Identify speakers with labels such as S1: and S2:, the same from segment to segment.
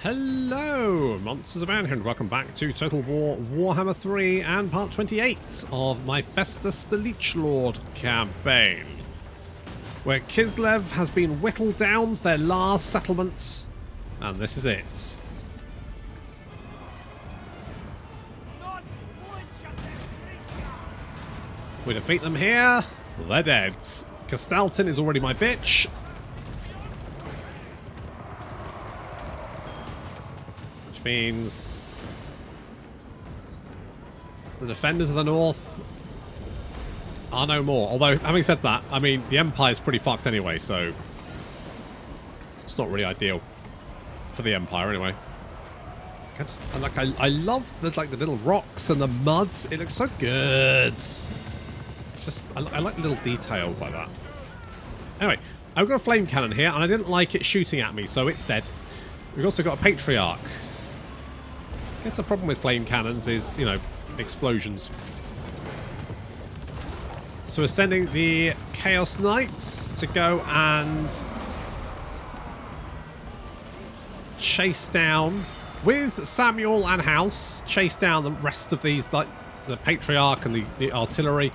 S1: Hello, monsters abound here, and welcome back to Total War Warhammer 3 and part 28 of my Festus the Leechlord campaign, where Kislev has been whittled down to their last settlement, and this is it. We defeat them here, they're dead. Castleton is already my bitch. Means the defenders of the north are no more. Although, having said that, I mean, the Empire's pretty fucked anyway, so it's not really ideal for the Empire anyway. I love the the little rocks and the muds. It looks so good. It's just I like little details like that. Anyway, I've got a flame cannon here, and I didn't like it shooting at me, so it's dead. We've also got a patriarch. I guess the problem with flame cannons is, you know, explosions. So we're sending the Chaos Knights to go and chase down, with Samuel and House, chase down the rest of these, like the Patriarch and the artillery.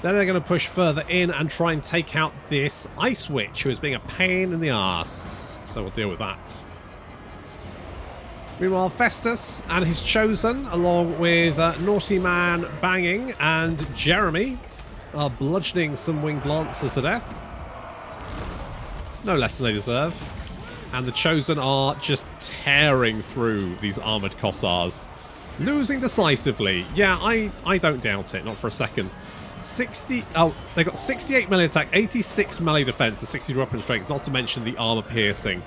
S1: Then they're going to push further in and try and take out this Ice Witch, who is being a pain in the arse. So we'll deal with that. Meanwhile, Festus and his Chosen, along with Naughty Man Banging and Jeremy, are bludgeoning some winged lancers to death. No less than they deserve. And the Chosen are just tearing through these armoured Kossars. Losing decisively. Yeah, I don't doubt it, not for a second. They got 68 melee attack, 86 melee defense, and 60 weapon strength, not to mention the armor piercing.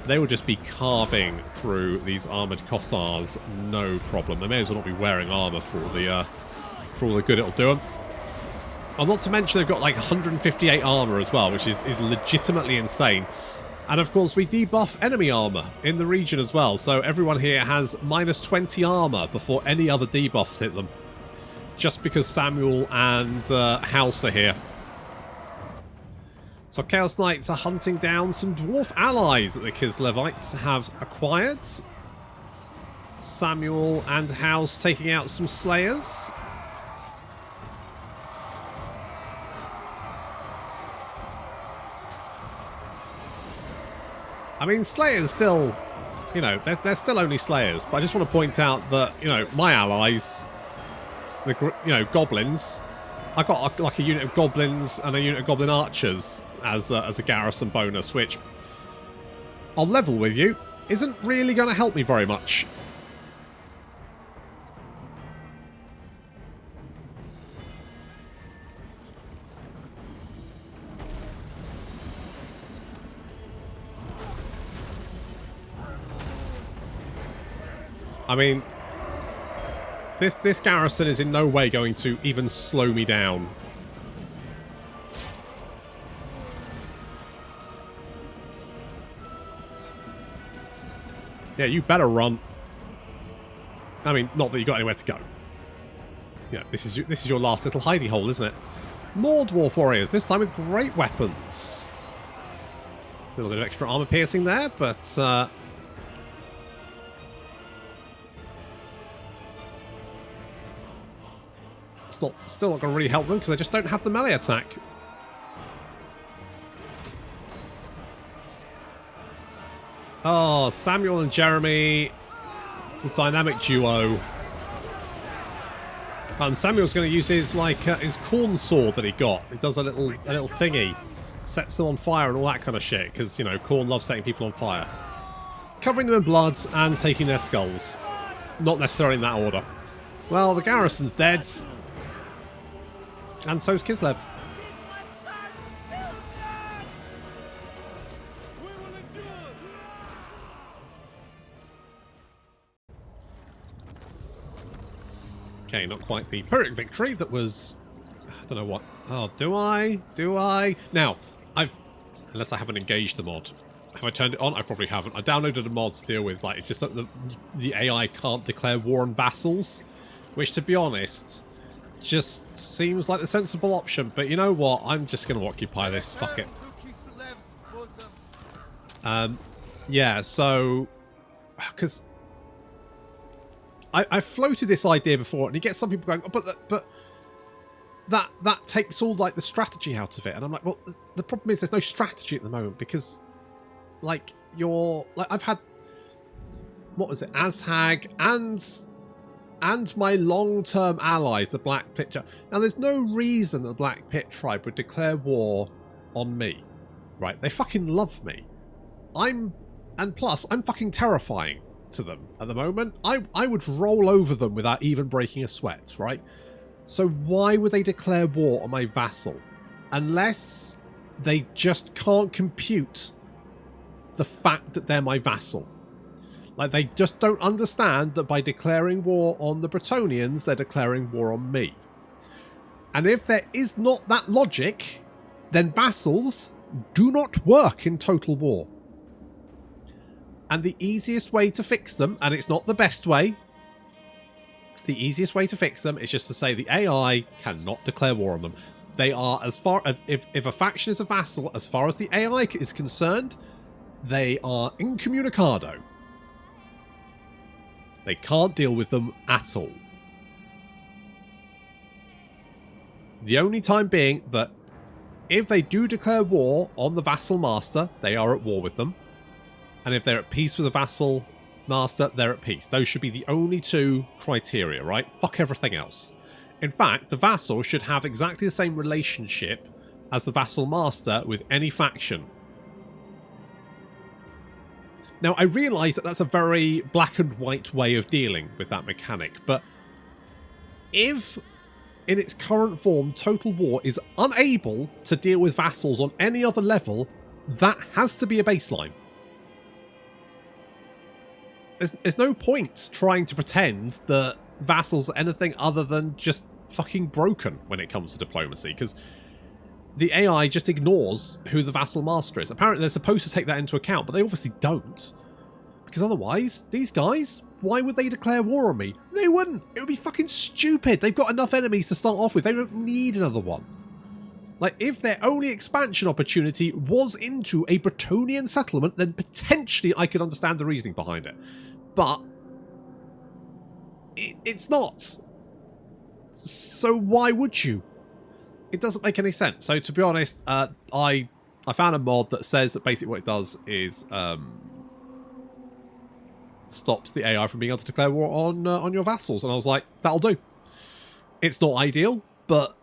S1: They will just be carving through these armoured Kossars, no problem. They may as well not be wearing armour for all the good it'll do them. And not to mention they've got like 158 armour as well, which is legitimately insane. And of course we debuff enemy armour in the region as well, so everyone here has minus 20 armour before any other debuffs hit them. Just because Samuel and House are here. So Chaos Knights are hunting down some dwarf allies that the Kislevites have acquired. Samuel and House taking out some Slayers. I mean, Slayers still, you know, they're still only Slayers, but I just want to point out that, you know, my allies, goblins, I got like a unit of goblins and a unit of goblin archers as a garrison bonus, which I'll level with you, isn't really going to help me very much. I mean, this garrison is in no way going to even slow me down. Yeah, you better run. I mean, not that you got anywhere to go. Yeah, this is your last little hidey hole, isn't it? More dwarf warriors, this time with great weapons. A little bit of extra armor piercing there, but it's still not going to really help them because they just don't have the melee attack. Oh, Samuel and Jeremy, dynamic duo. And Samuel's going to use his his corn sword that he got. It does a little thingy, sets them on fire and all that kind of shit. Because, you know, corn loves setting people on fire, covering them in blood and taking their skulls. Not necessarily in that order. Well, the garrison's dead, and so's Kislev. Okay, not quite the Pyrrhic victory that was... I don't know what... Oh, do I? Do I? Now, unless I haven't engaged the mod. Have I turned it on? I probably haven't. I downloaded a mod to deal with, like, it's just that the AI can't declare war on vassals. Which, to be honest, just seems like the sensible option. But you know what? I'm just going to occupy this. Fuck it. Yeah, so because I floated this idea before, and you get some people going, oh, but that takes all like the strategy out of it, and I'm like, well, the problem is there's no strategy at the moment because, like, I've had, what was it, Azhag and my long-term allies, the Black Pit Tribe. Now, there's no reason the Black Pit Tribe would declare war on me, right? They fucking love me. And plus, I'm fucking terrifying to them at the moment. I would roll over them without even breaking a sweat, right? So why would they declare war on my vassal? Unless they just can't compute the fact that they're my vassal. Like, they just don't understand that by declaring war on the Bretonnians, they're declaring war on me. And if there is not that logic, then vassals do not work in Total War. And the easiest way to fix them, and it's not the best way, the easiest way to fix them is just to say the AI cannot declare war on them. They are, as far as, if a faction is a vassal, as far as the AI is concerned, they are incommunicado. They can't deal with them at all. The only time being that if they do declare war on the vassal master, they are at war with them. And if they're at peace with the vassal master, they're at peace. Those should be the only two criteria, right? Fuck everything else. In fact, the vassal should have exactly the same relationship as the vassal master with any faction. Now, I realise that that's a very black and white way of dealing with that mechanic, but if, in its current form, Total War is unable to deal with vassals on any other level, that has to be a baseline. There's no point trying to pretend that vassals are anything other than just fucking broken when it comes to diplomacy, because the AI just ignores who the vassal master is. Apparently they're supposed to take that into account, but they obviously don't. Because otherwise, these guys, why would they declare war on me? They wouldn't. It would be fucking stupid. They've got enough enemies to start off with. They don't need another one. Like, if their only expansion opportunity was into a Bretonnian settlement, then potentially I could understand the reasoning behind it. But it's not. So why would you? It doesn't make any sense. So to be honest, I found a mod that says that basically what it does is stops the AI from being able to declare war on your vassals, and I was like, that'll do. It's not ideal, but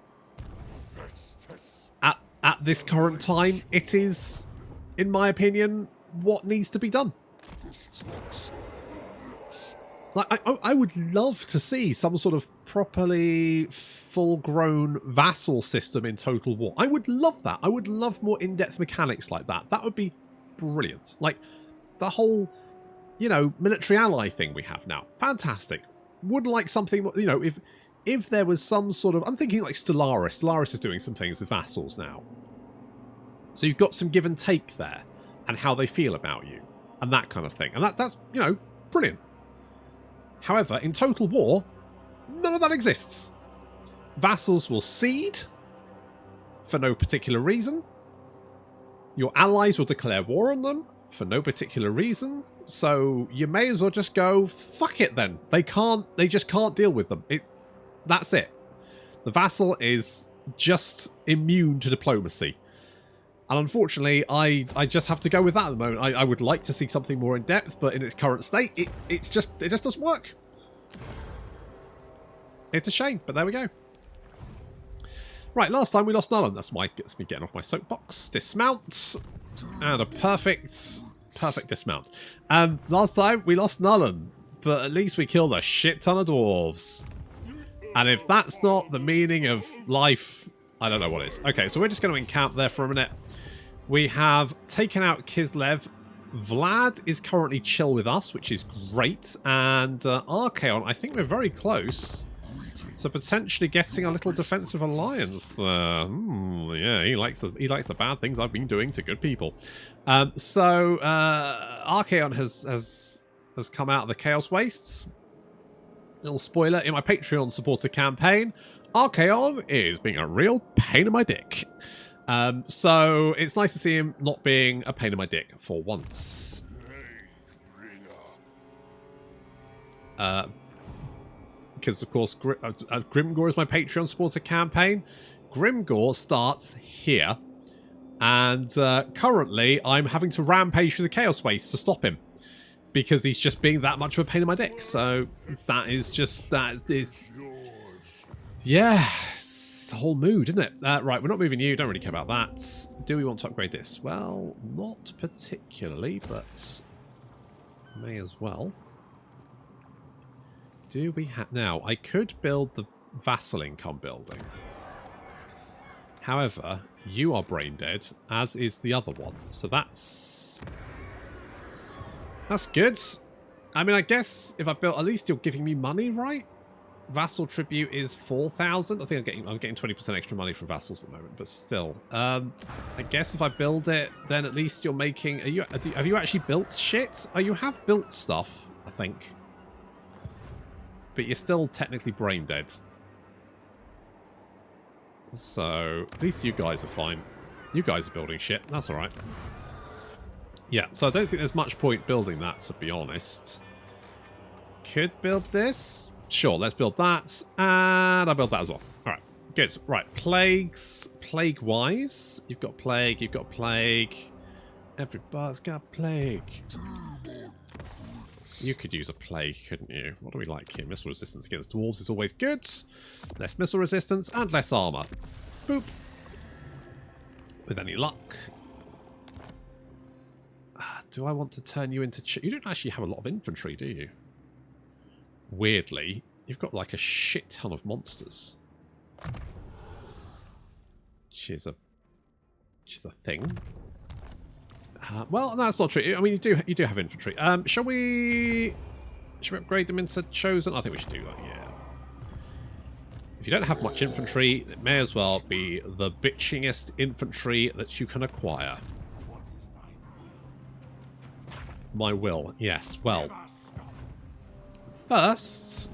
S1: at this current time, it is, in my opinion, what needs to be done. Like, I would love to see some sort of properly full-grown vassal system in Total War. I would love that. I would love more in-depth mechanics like that. That would be brilliant. Like, the whole, you know, military ally thing we have now. Fantastic. Would like something, you know, if there was some sort of... I'm thinking like Stellaris. Stellaris is doing some things with vassals now. So you've got some give and take there, and how they feel about you, and that kind of thing. And that's, you know, brilliant. However, in Total War, none of that exists. Vassals will cede for no particular reason. Your allies will declare war on them for no particular reason. So you may as well just go, fuck it then. They just can't deal with them. That's it. The vassal is just immune to diplomacy. And unfortunately, I just have to go with that at the moment. I would like to see something more in depth, but in its current state, it just doesn't work. It's a shame, but there we go. Right, last time we lost Nullen. That's why it gets me getting off my soapbox. Dismount. And a perfect dismount. Last time we lost Nullen, but at least we killed a shit ton of dwarves. And if that's not the meaning of life, I don't know what is. Okay, so we're just going to encamp there for a minute. We have taken out Kislev. Vlad is currently chill with us, which is great. And Archaon, I think we're very close to potentially getting a little defensive alliance there. Yeah, he likes the bad things I've been doing to good people. So Archaon has come out of the Chaos Wastes. Little spoiler, in my Patreon supporter campaign, Archaon is being a real pain in my dick. So it's nice to see him not being a pain in my dick for once. Because, of course, Grimgore is my Patreon supporter campaign. Grimgore starts here. And currently, I'm having to rampage through the Chaos Waste to stop him. Because he's just being that much of a pain in my dick. So, that is just... Yeah, it's the whole mood, isn't it? Right, we're not moving you. Don't really care about that. Do we want to upgrade this? Well, not particularly, but may as well. Do we have... Now, I could build the Vassal income building. However, you are brain dead, as is the other one. So that's good. I mean, I guess if I built... At least you're giving me money, right? Vassal tribute is 4,000. I think I'm getting 20% extra money from vassals at the moment, but still. I guess if I build it, then at least you're making... have you actually built shit? Oh, you have built stuff, I think. But you're still technically brain dead. So, at least you guys are fine. You guys are building shit. That's alright. Yeah, so I don't think there's much point building that, to be honest. Could build this. Sure, let's build that. And I'll build that as well. Alright, good. Right, plagues. Plague-wise. You've got plague, you've got plague. Everybody's got plague. You could use a plague, couldn't you? What do we like here? Missile resistance against dwarves is always good. Less missile resistance and less armor. Boop. With any luck. Do I want to turn you into... You don't actually have a lot of infantry, do you? Weirdly, you've got like a shit ton of monsters. Which is a thing. Well, no, that's not true. I mean, you do have infantry. Shall we upgrade them into chosen? I think we should do that. Yeah. If you don't have much infantry, it may as well be the bitchingest infantry that you can acquire. My will, yes. Well, first,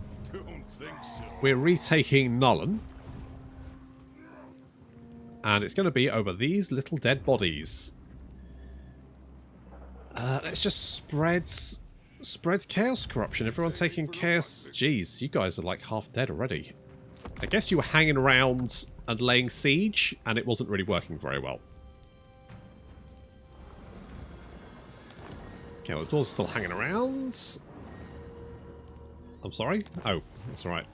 S1: we're retaking Nullen. And it's going to be over these little dead bodies. Let's just spread chaos corruption. Everyone taking chaos. Jeez, you guys are like half dead already. I guess you were hanging around and laying siege, and it wasn't really working very well. Okay, well, the door's still hanging around. I'm sorry? Oh, that's alright.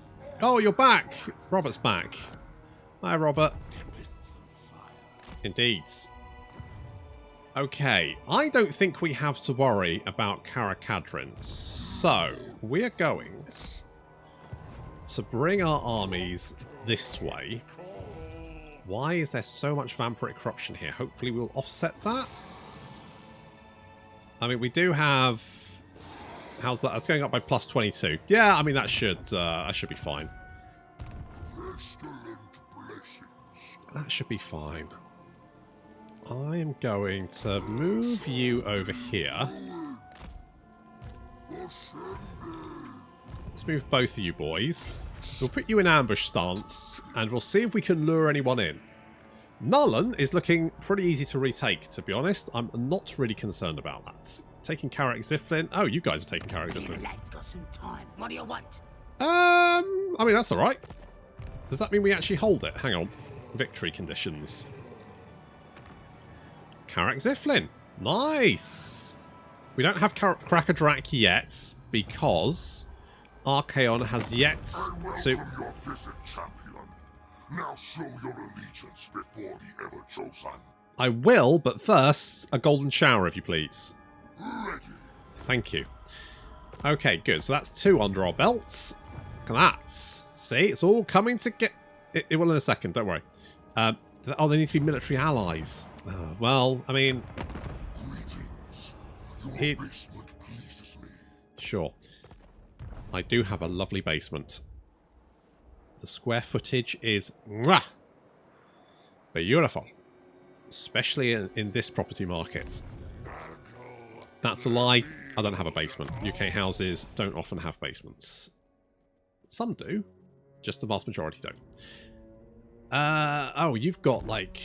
S1: Oh, you're back! Robert's back. Hi, Robert. Indeed. Okay, I don't think we have to worry about Karakadrin. So, we're going to bring our armies this way. Why is there so much vampiric corruption here? Hopefully we'll offset that. I mean, we do have... How's that? That's going up by plus 22. Yeah, I mean, that should be fine. That should be fine. I am going to move you over here. Let's move both of you boys. We'll put you in ambush stance, and we'll see if we can lure anyone in. Nullen is looking pretty easy to retake, to be honest. I'm not really concerned about that. Taking Karanak Ziflin. Oh, you guys are taking Karanak Ziflin.
S2: What do you want?
S1: I mean, that's alright. Does that mean we actually hold it? Hang on. Victory conditions. Karanak Ziflin. Nice. We don't have Krakadrak yet because Archaon has yet to...
S3: Now show your allegiance before the ever-chosen.
S1: I will, but first, a golden shower, if you please.
S3: Ready.
S1: Thank you. Okay, good. So that's 2 under our belts. Look at that. See, it's all coming to get... It will in a second, don't worry. Oh, they need to be military allies. Well, I mean...
S3: Greetings. Your basement pleases me.
S1: Sure. I do have a lovely basement. The square footage is... Mwah! Beautiful. Especially in this property market. That's a lie. I don't have a basement. UK houses don't often have basements. Some do. Just the vast majority don't. Oh, you've got like...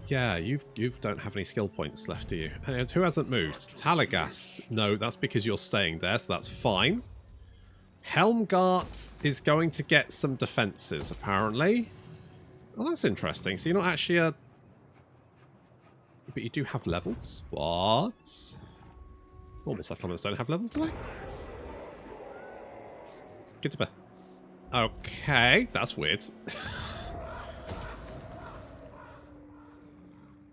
S1: Yeah, you don't have any skill points left, do you? And who hasn't moved? Talagast. No, that's because you're staying there, so that's fine. Helmgart is going to get some defenses, apparently. Oh, that's interesting. So you're not actually a... But you do have levels? What? Normal settlements don't have levels, do they? Get to bed. Okay, that's weird.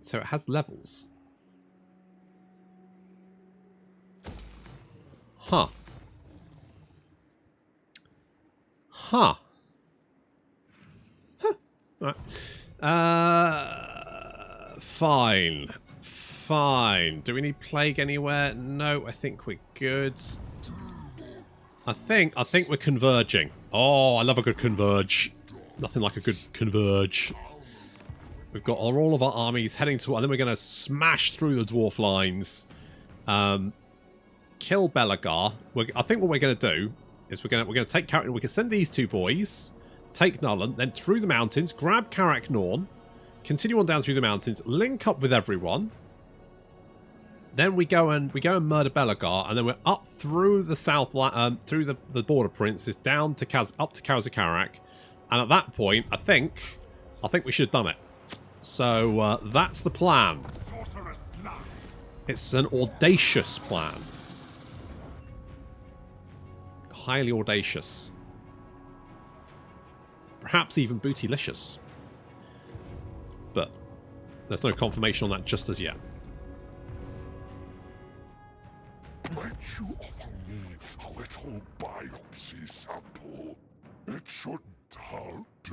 S1: So it has levels. Huh. Huh. Huh. Right. Fine. Fine. Do we need plague anywhere? No, I think we're good. I think we're converging. Oh, I love a good converge. Nothing like a good converge. We've got all of our armies heading to, and then we're going to smash through the dwarf lines. Kill Belagar. I think what we're going to do is we're going to take Karanak. We can send these two boys, take Nullen, then through the mountains, grab Karanak Norn, continue on down through the mountains, link up with everyone. Then we go and murder Belagar, and then we're up through the south, through the border princes, down to up to Karanak, and at that point, I think we should have done it. So that's the plan. It's an audacious plan. Highly audacious. Perhaps even bootylicious. But there's no confirmation on that just as yet.
S3: Might you offer me a little biopsy sample? It shouldn't hurt.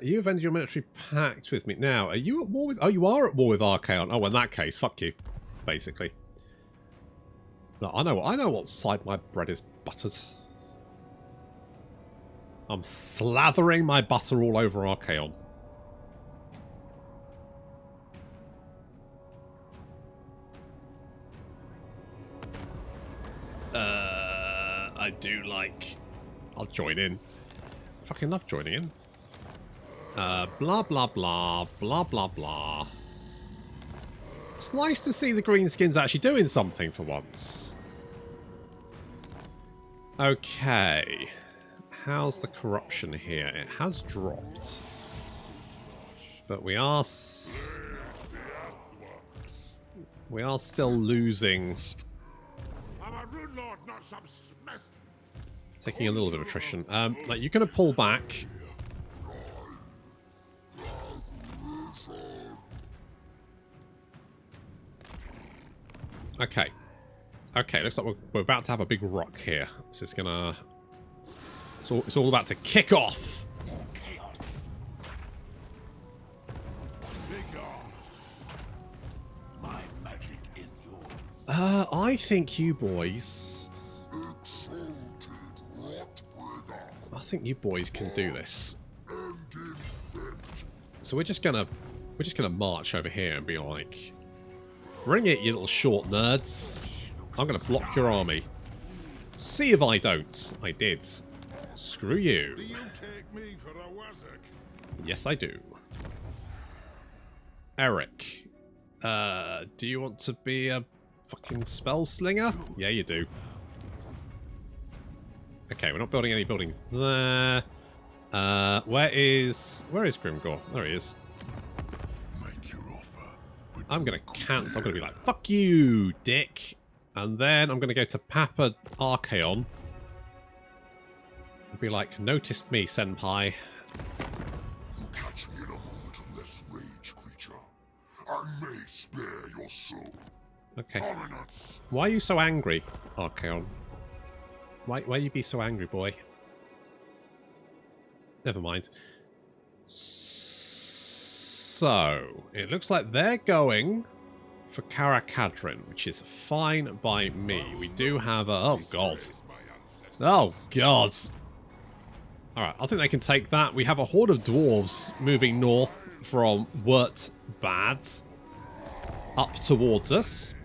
S1: You have ended your military pact with me. Now, are you at war with... Oh, you are at war with Archaon. Oh, in that case, fuck you. Basically. No, I know what side my bread is buttered. I'm slathering my butter all over Archaon. I do like... I'll join in. Fucking love joining in. Blah, blah, blah. Blah, blah, blah. It's nice to see the greenskins actually doing something for once. Okay. How's the corruption here? It has dropped. But we are... We are still losing... Taking a little bit of attrition. Like, you're going to pull back. Okay. Okay, looks like we're about to have a big rock here. This is gonna... It's all about to kick off.
S2: My magic is yours.
S1: I think you boys... I think you boys can do this. So we're just gonna march over here and be like, bring it, you little short nerds. I'm gonna block your army. See if I don't. I did. Screw you.
S3: Do you take me for a wazzock?
S1: Yes, I do. Eric, do you want to be a fucking spell slinger? Yeah, you do. Okay, we're not building any buildings there. Where is Grimgor? There he is. I'm gonna cancel. I'm gonna be like, fuck you, dick. And then I'm gonna go to Papa Archaon. And be like, noticed me, senpai.
S3: You catch me in a moment of less rage, creature. I may spare your soul.
S1: Okay.
S3: Dominance.
S1: Why are you so angry, Archaon? Why you be so angry, boy? Never mind. So, it looks like they're going for Karakadrin, which is fine by me. We do have a... Oh, God. Oh, God. Alright, I think they can take that. We have a horde of dwarves moving north from Wurt Bads up towards us.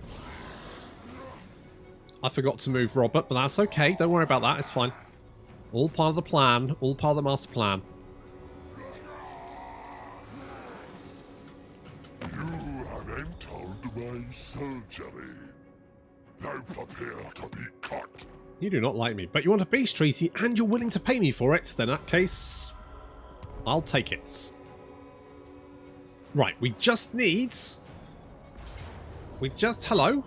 S1: I forgot to move Robert, but that's okay. Don't worry about that. It's fine. All part of the plan. All part of the master plan.
S3: You have entered my surgery. Now prepare to be cut.
S1: You do not like me, but you want a peace treaty and you're willing to pay me for it. Then in that case, I'll take it. Right, we just need... Hello?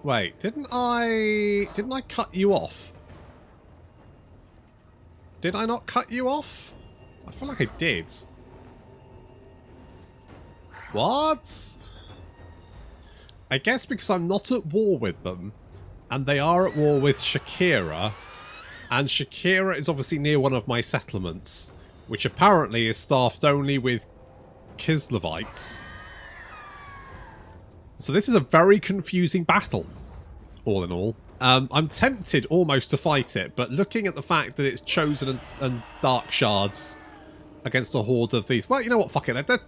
S1: Wait, didn't I cut you off? Did I not cut you off? I feel like I did. What? I guess because I'm not at war with them, and they are at war with Shakira, and Shakira is obviously near one of my settlements, which apparently is staffed only with Kislevites. So this is a very confusing battle, all in all. I'm tempted almost to fight it, but looking at the fact that it's Chosen and Dark Shards against a horde of these... Well, you know what, fuck it.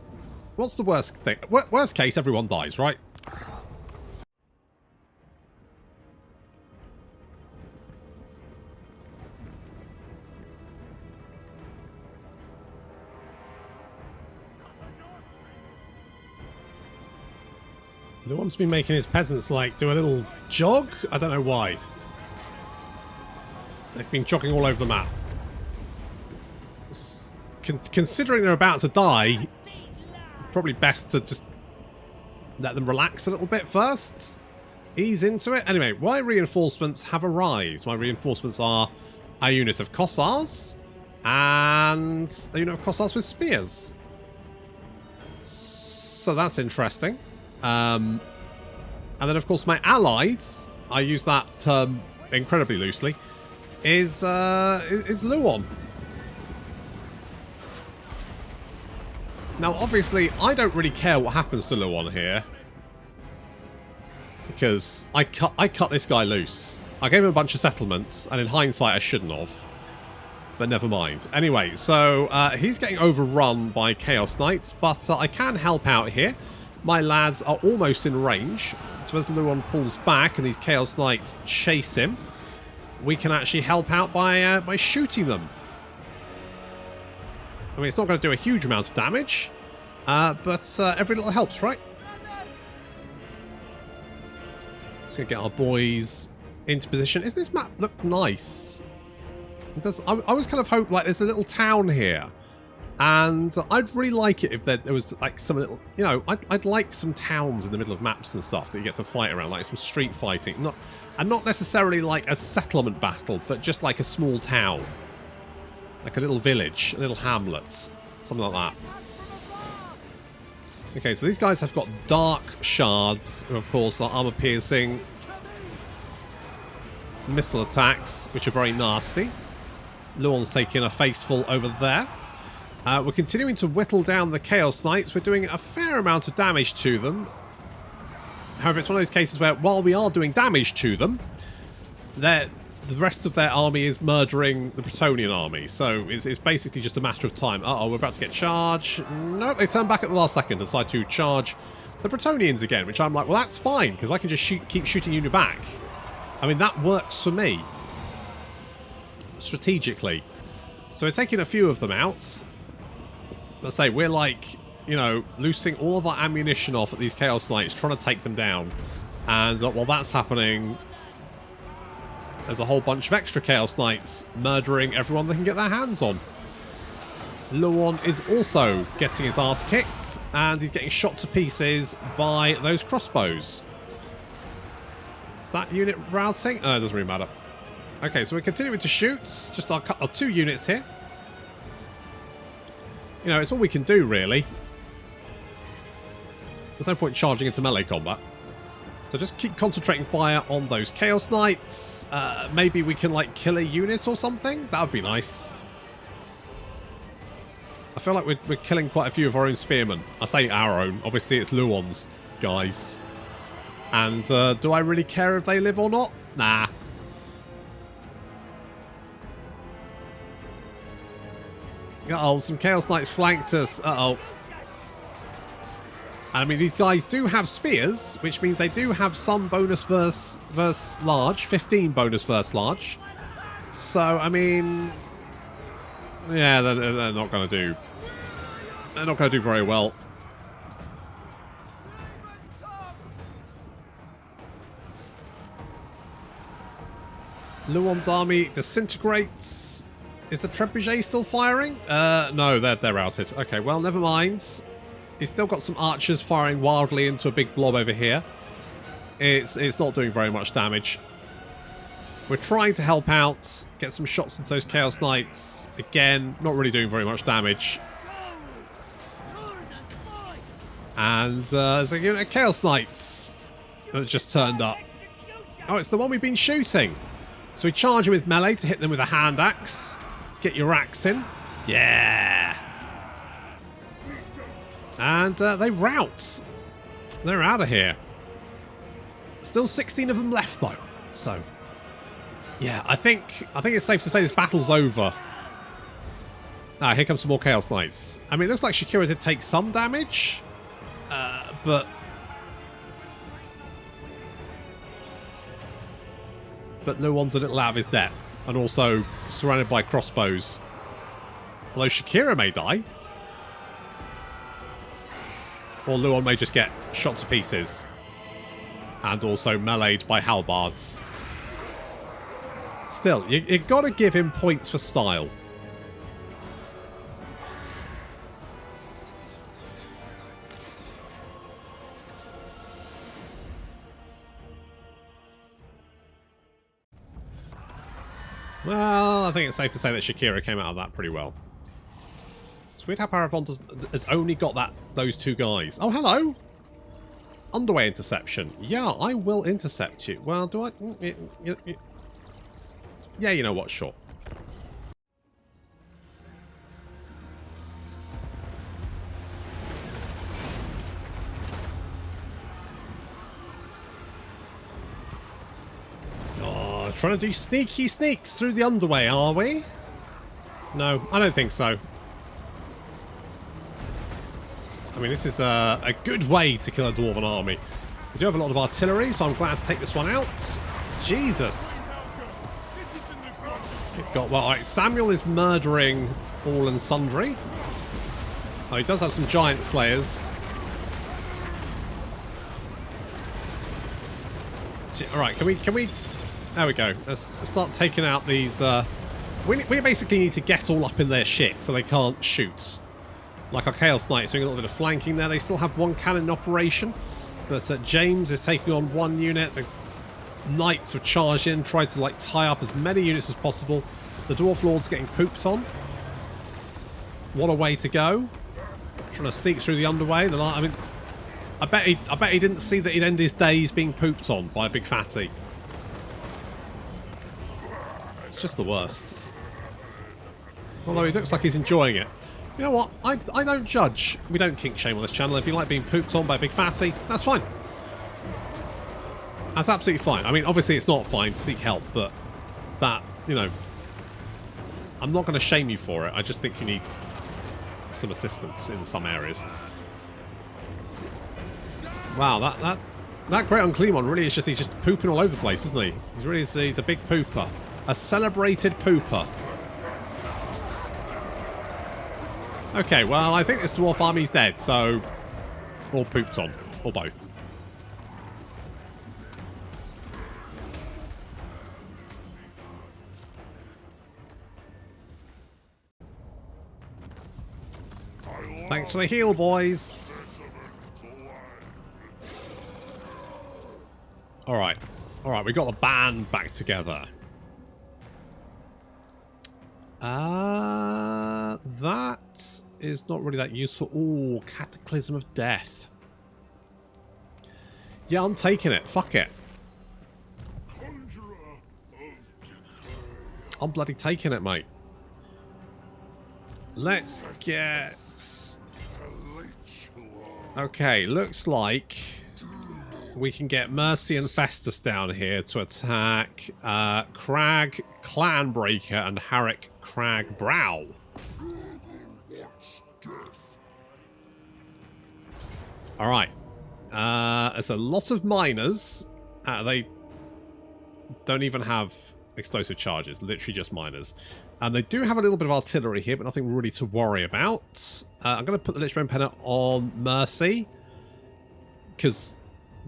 S1: What's the worst thing? Worst case, everyone dies, right? The one's been making his peasants, like, do a little jog? I don't know why. They've been jogging all over the map. Considering they're about to die, probably best to just let them relax a little bit first. Ease into it. Anyway, my reinforcements have arrived. My reinforcements are a unit of Kossars and a unit of Kossars with spears. So that's interesting. And then, of course, my allies, I use that term incredibly loosely, is Luon. Now, obviously, I don't really care what happens to Luon here, because I cut this guy loose. I gave him a bunch of settlements, and in hindsight, I shouldn't have. But never mind. Anyway, so he's getting overrun by Chaos Knights, but I can help out here. My lads are almost in range, so as Luon pulls back and these Chaos Knights chase him, we can actually help out by shooting them. I mean, it's not going to do a huge amount of damage, but every little helps, right? Let's go get our boys into position. Does this map look nice? It does. I was kind of hoping, like, there's a little town here. And I'd really like it if there was, like, some little... You know, I'd like some towns in the middle of maps and stuff that you get to fight around, like some street fighting. Not necessarily like a settlement battle, but just like a small town. Like a little village, a little hamlet. Something like that. Okay, so these guys have got Dark Shards, who, of course, are armor-piercing missile attacks, which are very nasty. Luon's taking a faceful over there. We're continuing to whittle down the Chaos Knights. We're doing a fair amount of damage to them. However, it's one of those cases where, while we are doing damage to them, the rest of their army is murdering the Bretonnian army. So it's basically just a matter of time. Uh-oh, we're about to get charged. Nope, they turn back at the last second and decide to charge the Bretonnians again, which I'm like, well, that's fine, because I can just keep shooting you in your back. I mean, that works for me. Strategically. So we're taking a few of them out. Let's say we're, like, you know, loosing all of our ammunition off at these Chaos Knights, trying to take them down. And while that's happening, there's a whole bunch of extra Chaos Knights murdering everyone they can get their hands on. Luon is also getting his ass kicked, and he's getting shot to pieces by those crossbows. Is that unit routing? Oh, it doesn't really matter. Okay, so we're continuing to shoot. Just our 2 units here. You know, it's all we can do, really. There's no point charging into melee combat. So just keep concentrating fire on those Chaos Knights. Maybe we can, like, kill a unit or something? That would be nice. I feel like we're killing quite a few of our own spearmen. I say our own. Obviously, it's Luon's guys. And do I really care if they live or not? Nah. Uh-oh, some Chaos Knights flanked us. Uh-oh. I mean, these guys do have spears, which means they do have some bonus versus large. 15 bonus versus large. So, I mean... Yeah, they're not going to do... They're not going to do very well. Luon's army disintegrates. Is the trebuchet still firing? No, they're routed. Okay, well, never mind. He's still got some archers firing wildly into a big blob over here. It's not doing very much damage. We're trying to help out, get some shots into those Chaos Knights. Again, not really doing very much damage. And there's a unit of Chaos Knights that just turned up. Oh, it's the one we've been shooting. So we charge him with melee to hit them with a hand axe. Get your axe in. Yeah. And they rout. They're out of here. Still 16 of them left though. So yeah, I think it's safe to say this battle's over. Ah, here comes some more Chaos Knights. I mean, it looks like Shakira did take some damage, but Luon's a little out of his depth, and also surrounded by crossbows. Although Shakira may die, or Luon may just get shot to pieces, and also meleeed by halbards. Still, you got to give him points for style. Well, I think it's safe to say that Shakira came out of that pretty well. It's weird how Paravon has only got those two guys. Oh, hello! Underway interception. Yeah, I will intercept you. Well, do I... Yeah, you know what, sure. Oh, trying to do sneaky sneaks through the underway, are we? No, I don't think so. I mean, this is a good way to kill a Dwarven army. We do have a lot of artillery, so I'm glad to take this one out. Jesus. Well, alright, Samuel is murdering all and sundry. Oh, he does have some giant slayers. Alright, can we... There we go. Let's start taking out these... We basically need to get all up in their shit so they can't shoot. Like our Chaos Knights doing a little bit of flanking there. They still have one cannon in operation. But James is taking on one unit. The Knights have charged in, tried to like tie up as many units as possible. The Dwarf Lord's getting pooped on. What a way to go. Trying to sneak through the underway. I mean, I bet he didn't see that he'd end his days being pooped on by a big fatty. It's just the worst. Although he looks like he's enjoying it. You know what? I don't judge. We don't kink shame on this channel. If you like being pooped on by a big fatty, that's fine. That's absolutely fine. I mean, obviously it's not fine to seek help, but that, you know, I'm not going to shame you for it. I just think you need some assistance in some areas. Wow, that Great Unclean really is just, he's just pooping all over the place, isn't he? He's a big pooper. A celebrated pooper. Okay, well, I think this dwarf army's dead, so... Or pooped on. Or both. Thanks for the heal, boys. Alright. Alright, we got the band back together. That is not really that useful. Ooh, Cataclysm of Death. Yeah, I'm taking it. Fuck it. I'm bloody taking it, mate. Let's get... Okay, looks like we can get Mercy and Festus down here to attack Crag Clanbreaker and Harrick Crag Brow. Alright. There's a lot of miners. They don't even have explosive charges, literally just miners. And they do have a little bit of artillery here, but nothing really to worry about. I'm going to put the Lichbone Penner on Mercy, because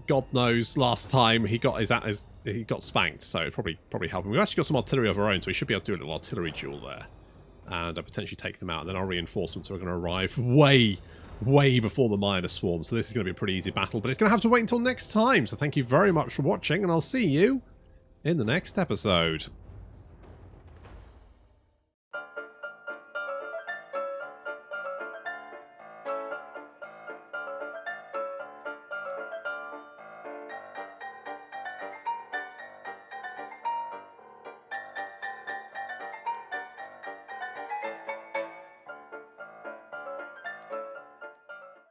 S1: God knows last time he got he got spanked, so it probably helped him. We've actually got some artillery of our own, so we should be able to do a little artillery duel there. And potentially take them out, and then our reinforcements are going to arrive way before the minor swarm. So this is going to be a pretty easy battle, but it's going to have to wait until next time. So thank you very much for watching, and I'll see you in the next episode.